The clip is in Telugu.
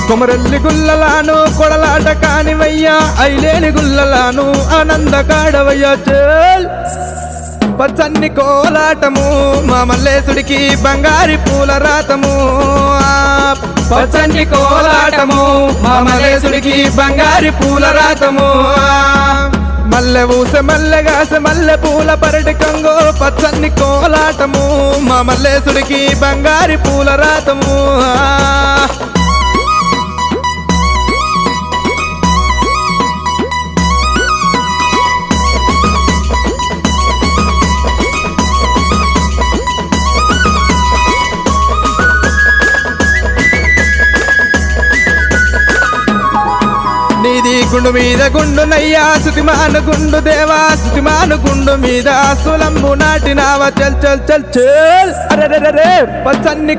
కొమరెల్లి గుల్లలాను కొడలాట కానివయ్యా ఐలేని గుల్లలాను ఆనంద కాడవయ్యా చేల్ పచ్చన్ని కోలాటము మా మల్లేశుడికి బంగారి పూల రాతము పచ్చన్ని కోలాటము మా మల్లేశుడికి బంగారి పూల రాతము మల్లె ఊసె మల్లెగాస మల్లె పూల పరటి కంగో పచ్చన్ని కోలాటము మా మల్లేశుడికి బంగారి పూల రాతము నీది గుండు మీద గుండునయ్యా సుతిమాను గుండు దేవా సుతిమాను గుండు మీద సులంబు నాటినావా చల్ చల్ చల్ చల్ అరే పచ్చన్ని